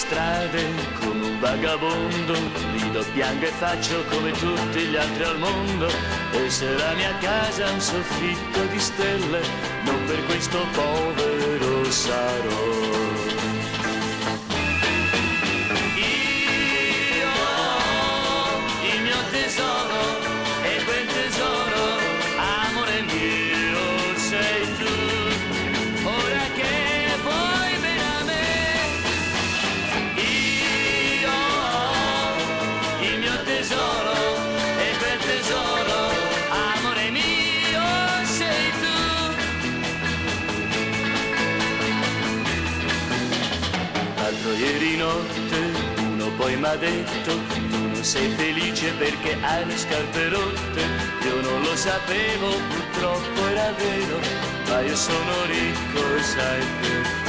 strade come un vagabondo, rido, piango e faccio come tutti gli altri al mondo. E se la mia casa è un soffitto di stelle, non per questo povero sarò. Io ho il mio tesoro e quel tesoro, amore mio, sei tu. Ora che vuoi bene a me, io ho il mio tesoro e quel tesoro, amore mio, sei tu. L'altro ieri notte uno poi m'ha detto: tu non sei felice perché hai le scarpe rotte. Io non lo sapevo, purtroppo era vero, ma io sono ricco, sai perché?